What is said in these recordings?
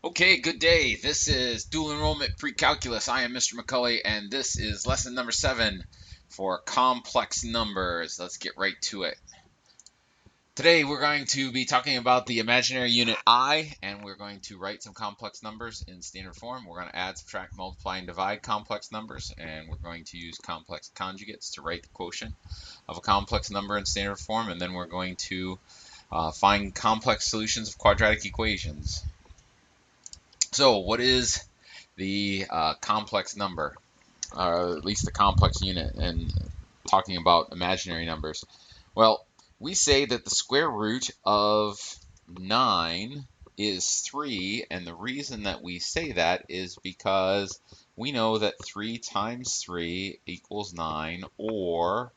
Okay, good day. This is dual enrollment pre-calculus. I am Mr. McCulley, and this is lesson number 7 for complex numbers. Let's get right to it. Today we're going to be talking about the imaginary unit I, and we're going to write some complex numbers in standard form. We're going to add, subtract, multiply, and divide complex numbers, and we're going to use complex conjugates to write the quotient of a complex number in standard form, and then we're going to find complex solutions of quadratic equations. So what is the complex number, or at least the complex unit, and talking about imaginary numbers? Well, we say that the square root of 9 is 3, and the reason that we say that is because we know that 3 times 3 equals 9, or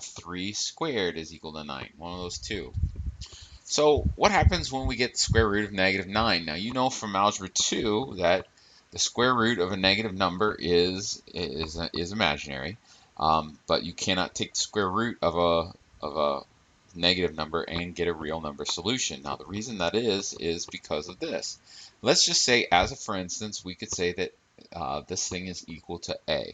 3 squared is equal to 9, one of those two. So what happens when we get the square root of -9? Now you know from algebra 2 that the square root of a negative number is imaginary, but you cannot take the square root of a negative number and get a real number solution. Now the reason that is because of this. Let's just say, as a for instance, we could say that this thing is equal to a.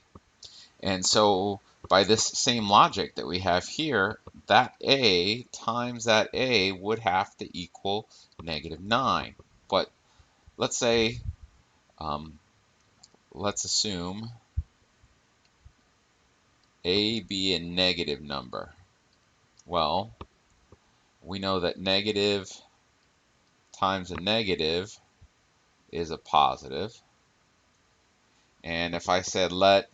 And so by this same logic that we have here, that a times that a would have to equal -9. But let's say, let's assume a be a negative number. Well, we know that negative times a negative is a positive. And if I said let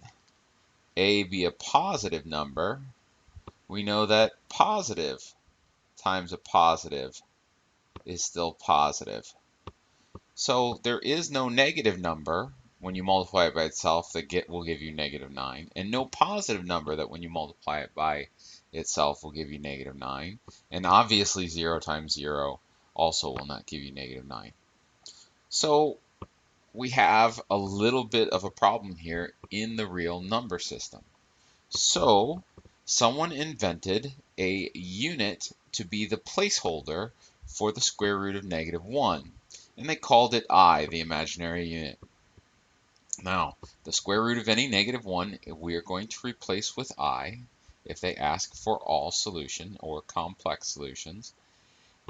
a be a positive number, we know that positive times a positive is still positive. So there is no negative number when you multiply it by itself that will give you -9, and no positive number that when you multiply it by itself will give you -9. And obviously 0 times 0 also will not give you -9. So we have a little bit of a problem here in the real number system. So someone invented a unit to be the placeholder for the square root of -1, and they called it I, the imaginary unit. Now, the square root of any -1, we are going to replace with I if they ask for all solution or complex solutions.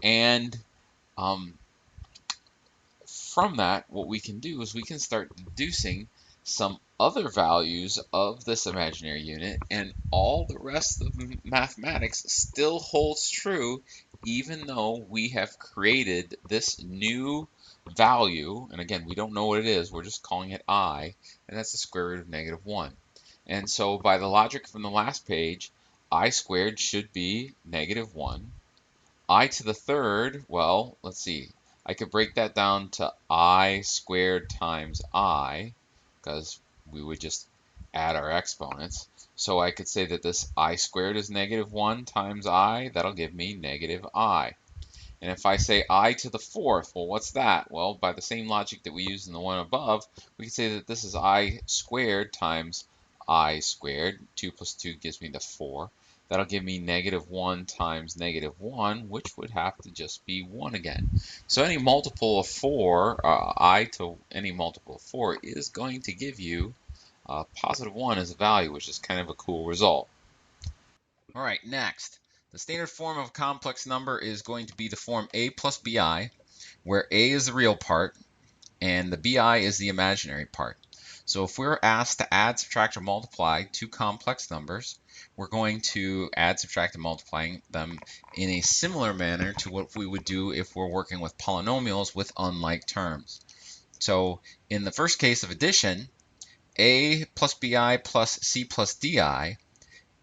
And from that, what we can do is we can start deducing some other values of this imaginary unit, and all the rest of mathematics still holds true, even though we have created this new value. And again, we don't know what it is, we're just calling it I, and that's the square root of -1. And so by the logic from the last page, I squared should be -1. I to the third, well, let's see. I could break that down to I squared times I, because we would just add our exponents. So I could say that this I squared is -1 times I. That'll give me -I. And if I say I to the fourth, well, what's that? Well, by the same logic that we used in the one above, we can say that this is I squared times I squared. 2 plus 2 gives me the 4. That'll give me -1 times -1, which would have to just be 1 again. So any multiple of 4, I to any multiple of 4, is going to give you +1 as a value, which is kind of a cool result. All right, next. The standard form of a complex number is going to be the form a plus bi, where a is the real part and the bi is the imaginary part. So if we're asked to add, subtract, or multiply two complex numbers, we're going to add, subtract, and multiply them in a similar manner to what we would do if we're working with polynomials with unlike terms. So in the first case of addition, a plus bi plus c plus di,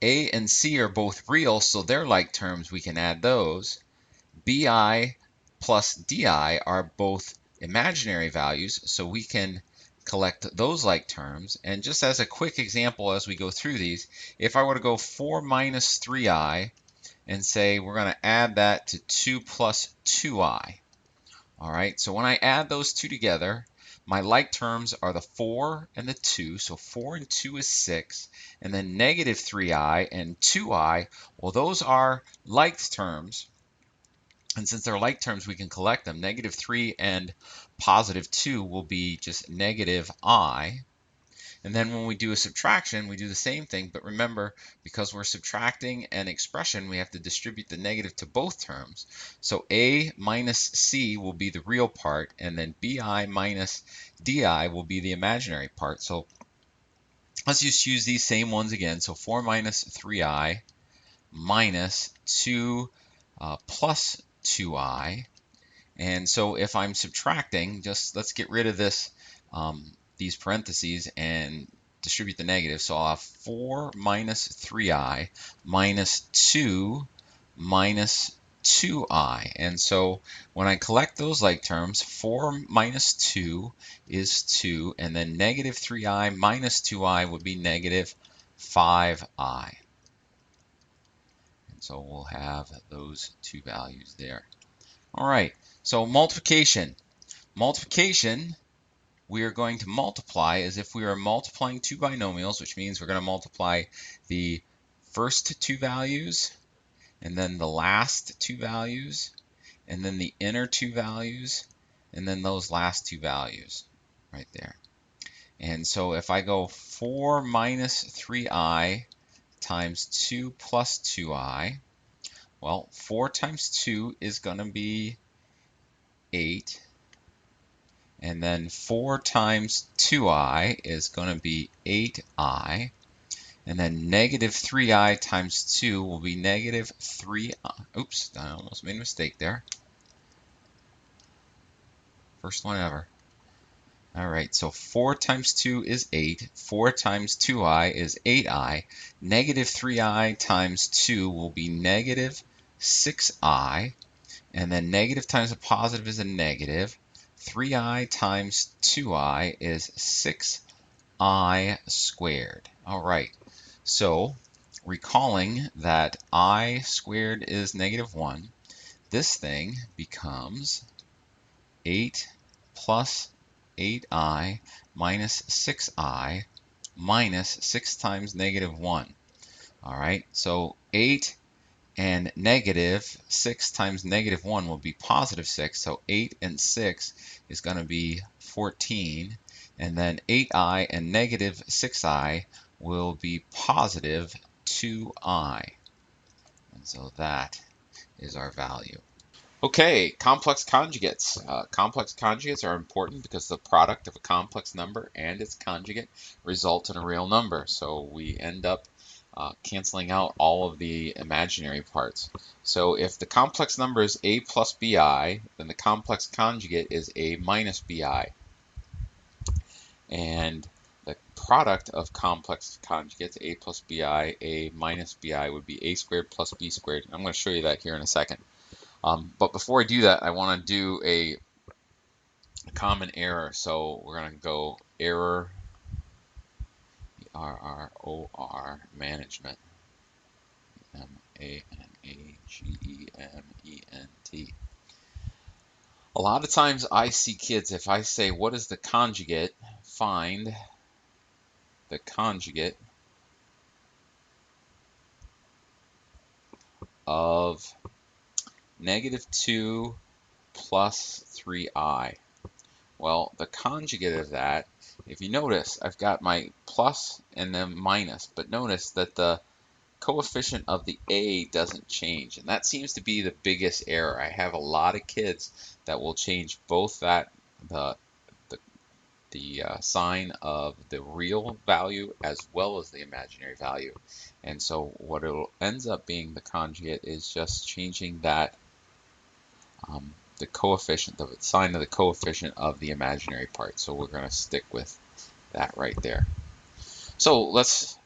a and c are both real, so they're like terms, we can add those. bi plus di are both imaginary values, so we can collect those like terms. And just as a quick example as we go through these, if I were to go 4 minus 3i and say we're going to add that to 2 plus 2i. All right, so when I add those two together, my like terms are the 4 and the 2, so 4 and 2 is 6, and then -3i and 2i, well, those are liked terms, And since they're like terms, we can collect them. Negative 3 and positive 2 will be just negative I. And then when we do a subtraction, we do the same thing. But remember, because we're subtracting an expression, we have to distribute the negative to both terms. So A minus C will be the real part, and then BI minus DI will be the imaginary part. So let's just use these same ones again. So 4 minus 3I minus 2 plus 2I. And so if I'm subtracting, just let's get rid of this, these parentheses and distribute the negative. So I'll have 4 minus 3I minus 2 minus 2I. And so when I collect those like terms, 4 minus 2 is 2, and then negative 3I minus 2I would be negative 5I. And so we'll have those two values there. All right, so multiplication. Multiplication, we are going to multiply as if we are multiplying two binomials, which means we're going to multiply the first two values, and then the last two values, and then the inner two values, and then those last two values right there. And so if I go 4 minus 3I times 2 plus 2I, well, 4 times 2 is going to be 8. And then 4 times 2I is going to be 8I. And then negative 3I times 2 will be negative 3I. Oops, I almost made a mistake there. First one ever. All right, so 4 times 2 is 8. 4 times 2I is 8I. Negative 3I times 2 will be negative 6I. And then negative times a positive is a negative. 3I times 2I is 6I squared. All right, so recalling that I squared is negative 1, this thing becomes 8 plus 8I minus 6I minus 6 times negative 1. All right, so 8 and negative 6 times negative 1 will be positive 6. So 8 and 6 is going to be 14. And then 8I and negative 6I will be positive 2I. And so that is our value. Okay, complex conjugates. Complex conjugates are important because the product of a complex number and its conjugate result in a real number. So we end up canceling out all of the imaginary parts. So if the complex number is a plus bi, then the complex conjugate is a minus bi. And the product of complex conjugates, a plus bi, a minus bi, would be a squared plus b squared. I'm going to show you that here in a second. But before I do that, I want to do a common error. So we're going to go error, ERROR, management, MANAGEMENT. A lot of times I see kids, if I say, what is the conjugate? Find the conjugate of negative 2 plus 3i. Well, the conjugate of that, if you notice, I've got my plus and then minus, but notice that the coefficient of the a doesn't change, and that seems to be the biggest error. I have a lot of kids that will change both that the sign of the real value as well as the imaginary value. And so what it ends up being, the conjugate, is just changing that the coefficient, the sign of the coefficient of the imaginary part. So we're going to stick with that right there. So let's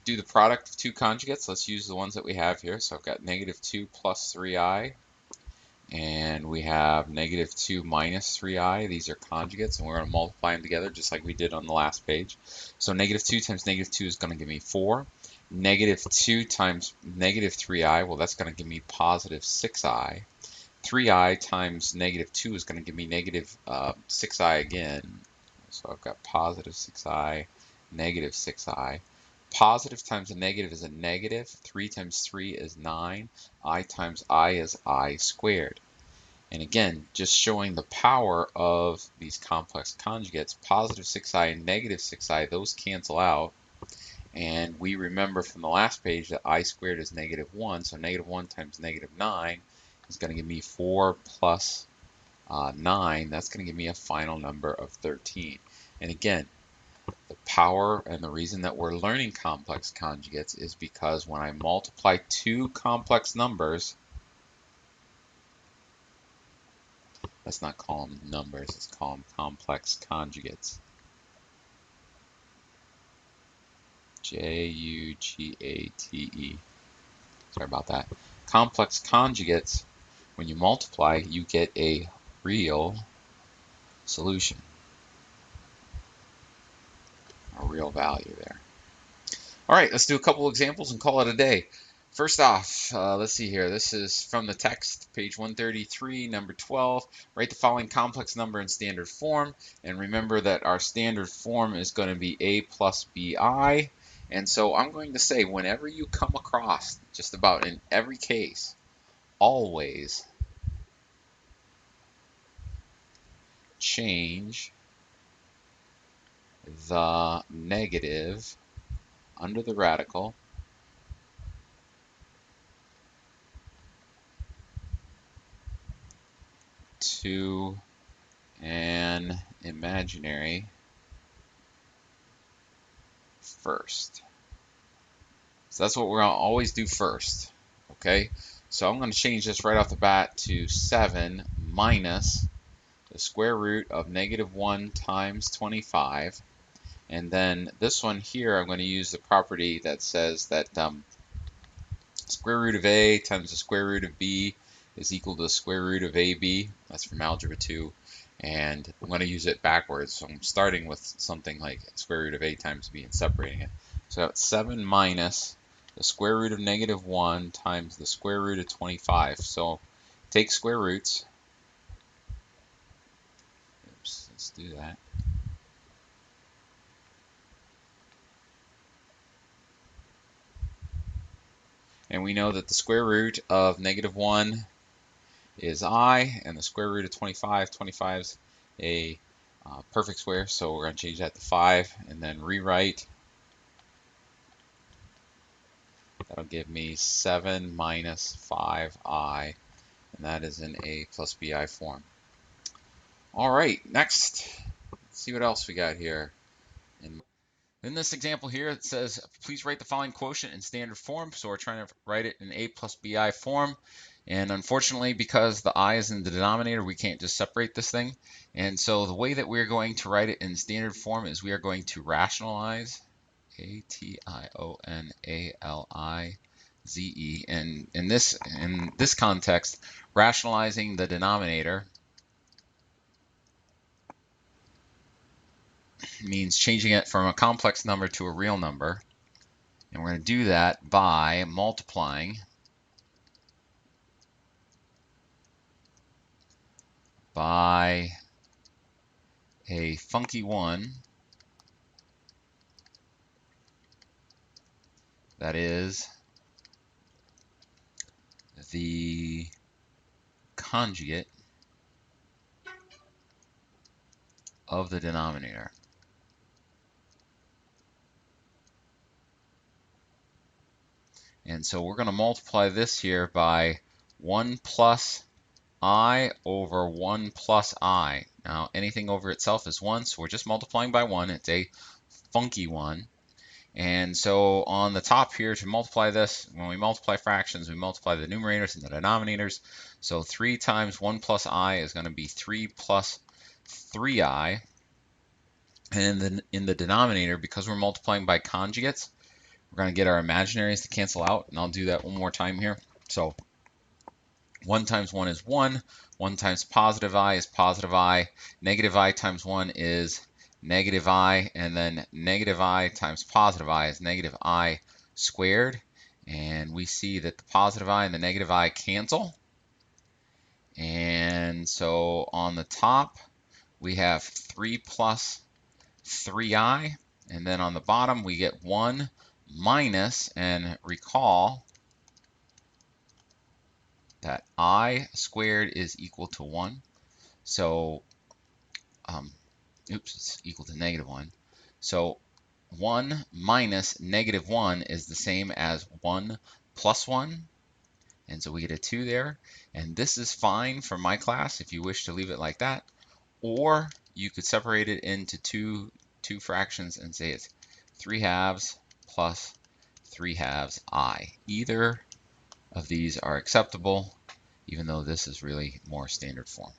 do the product of two conjugates. Let's use the ones that we have here. So I've got negative 2 plus 3i, and we have negative 2 minus 3i. These are conjugates, and we're going to multiply them together just like we did on the last page. So negative 2 times negative 2 is going to give me 4. Negative 2 times negative 3i, well, that's going to give me positive 6i. 3i times negative 2 is going to give me negative 6i again. So I've got positive 6i, negative 6i. Positive times a negative is a negative. 3 times 3 is 9. I times I is I squared. And again, just showing the power of these complex conjugates, positive 6i and negative 6i, those cancel out. And we remember from the last page that I squared is negative 1, so negative 1 times negative 9 is going to give me 4 plus 9. That's going to give me a final number of 13. And again, the power and the reason that we're learning complex conjugates is because when I multiply two complex numbers, let's not call them numbers, let's call them complex conjugates. J-U-G-A-T-E. Sorry about that. Complex conjugates, when you multiply, you get a real solution, a real value there. All right, let's do a couple examples and call it a day. First off, let's see here. This is from the text, page 133, number 12. Write the following complex number in standard form. And remember that our standard form is going to be a plus bi. And so I'm going to say whenever you come across, just about in every case, always change the negative under the radical to an imaginary first. So that's what we're going to always do first. Okay, so I'm going to change this right off the bat to 7 minus the square root of negative 1 times 25. And then this one here, I'm going to use the property that says that square root of a times the square root of b is equal to the square root of ab. That's from Algebra 2. And I'm going to use it backwards. So I'm starting with something like square root of a times b and separating it. So that's 7 minus the square root of negative 1 times the square root of 25. So take square roots. Oops, let's do that. And we know that the square root of negative 1 is I, and the square root of 25, 25 is a perfect square, so we're going to change that to 5, and then rewrite. That'll give me 7 minus 5i, and that is in a plus bi form. All right, next, let's see what else we got here. In this example here, it says, please write the following quotient in standard form. So we're trying to write it in a plus bi form. And unfortunately, because the I is in the denominator, we can't just separate this thing. And so the way that we're going to write it in standard form is we are going to rationalize, A-T-I-O-N-A-L-I-Z-E. And in this context, rationalizing the denominator means changing it from a complex number to a real number. And we're going to do that by multiplying by a funky one that is the conjugate of the denominator. And so we're going to multiply this here by 1 plus I over 1 plus I. Now anything over itself is 1, so we're just multiplying by 1. It's a funky one. And so on the top here, to multiply this, when we multiply fractions, we multiply the numerators and the denominators. So 3 times 1 plus I is going to be 3 plus 3i. And then in the denominator, because we're multiplying by conjugates, we're going to get our imaginaries to cancel out. And I'll do that one more time here. So 1 times 1 is 1. 1 times positive I is positive I. Negative I times 1 is negative I. And then negative I times positive I is negative I squared. And we see that the positive I and the negative I cancel. And so on the top, we have 3 plus 3i. And then on the bottom, we get 1 minus, and recall that I squared is equal to 1. So, it's equal to -1. So 1 minus -1 is the same as 1 plus 1. And so we get a 2 there. And this is fine for my class if you wish to leave it like that. Or you could separate it into two fractions and say it's 3/2 plus 3/2 I. Either of these are acceptable, even though this is really more standard form.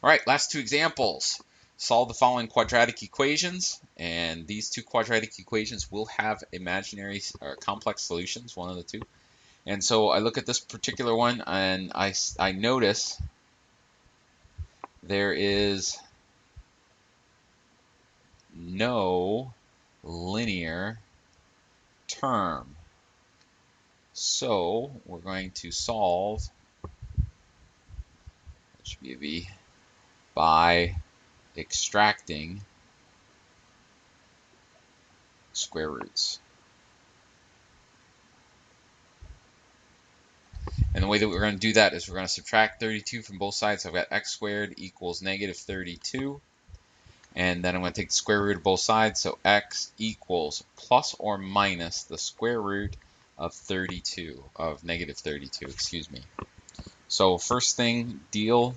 All right, last two examples. Solve the following quadratic equations, and these two quadratic equations will have imaginary or complex solutions, one of the two. And so I look at this particular one, and I notice there is no linear term. So we're going to solve, that should be a V, by extracting square roots. And the way that we're going to do that is we're going to subtract 32 from both sides. So I've got x squared equals -32. And then I'm going to take the square root of both sides. So x equals plus or minus the square root of -32, excuse me. So first thing, deal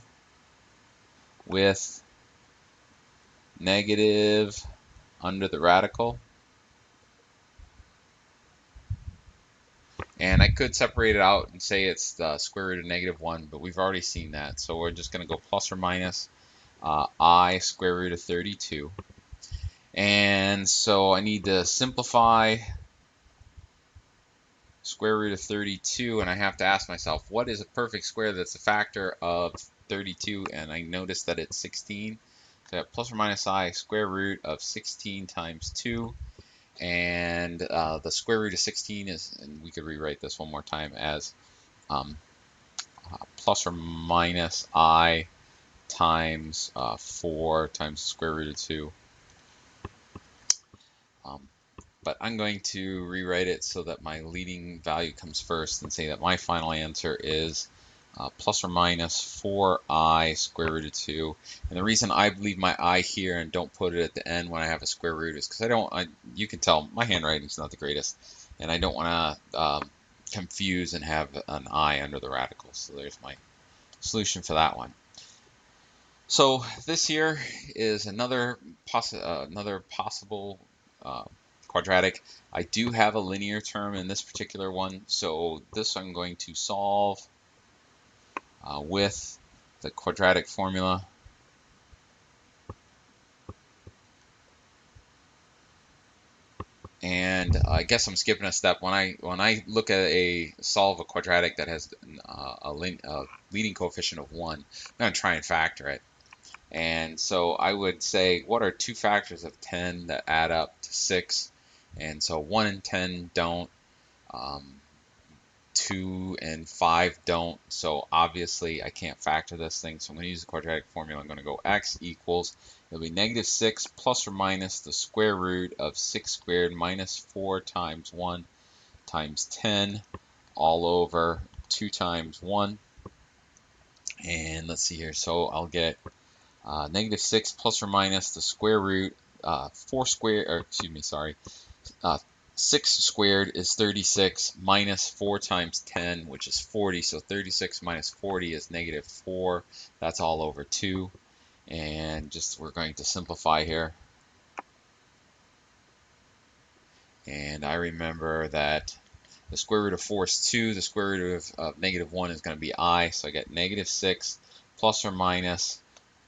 with negative under the radical. And I could separate it out and say it's the square root of -1, but we've already seen that. So we're just going to go plus or minus I square root of 32. And so I need to simplify square root of 32, and I have to ask myself, what is a perfect square that's a factor of 32? And I notice that it's 16. So I have plus or minus I square root of 16 times 2. And the square root of 16 is, and we could rewrite this one more time as plus or minus I times 4 times the square root of 2. But I'm going to rewrite it so that my leading value comes first and say that my final answer is plus or minus 4I square root of 2. And the reason I leave my I here and don't put it at the end when I have a square root is because you can tell my handwriting is not the greatest, and I don't want to confuse and have an I under the radical. So there's my solution for that one. So this here is another possible quadratic. I do have a linear term in this particular one, so this I'm going to solve with the quadratic formula. And I guess I'm skipping a step. When I look at solve a quadratic that has a leading coefficient of 1, I'm going to try and factor it. And so I would say, what are two factors of 10 that add up to 6? And so 1 and 10 don't. 2 and 5 don't, so obviously I can't factor this thing, so I'm going to use the quadratic formula. I'm going to go x equals, it'll be -6 plus or minus the square root of 6 squared minus 4 times 1 times 10 all over 2 times 1. And let's see here, so I'll get -6 plus or minus the square root 6 squared is 36 minus 4 times 10, which is 40. So 36 minus 40 is -4. That's all over 2. And we're going to simplify here. And I remember that the square root of 4 is 2. The square root of -1 is going to be I. So I get -6 plus or minus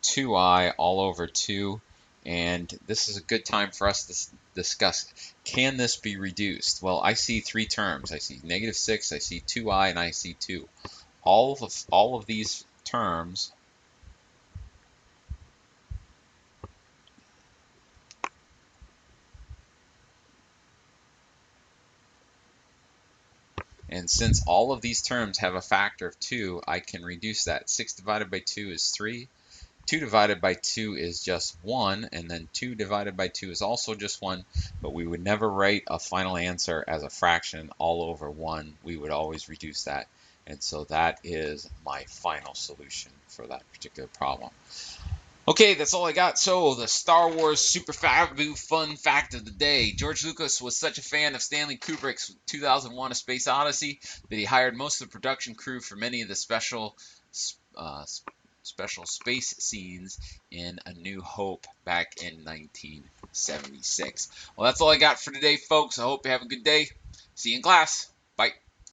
2I all over 2. And this is a good time for us to discuss, can this be reduced? Well, I see three terms. I see -6, I see 2I, and I see 2. All of these terms and since all of these terms have a factor of 2, I can reduce that. 6 divided by 2 is 3. 2 divided by 2 is just 1, and then 2 divided by 2 is also just 1, but we would never write a final answer as a fraction all over 1. We would always reduce that. And so that is my final solution for that particular problem. Okay, that's all I got. So, the Star Wars Super Fabu fun fact of the day. George Lucas was such a fan of Stanley Kubrick's 2001 A Space Odyssey that he hired most of the production crew for many of the uh, special space scenes in A New Hope back in 1976. Well, that's all I got for today, folks. I hope you have a good day. See you in class.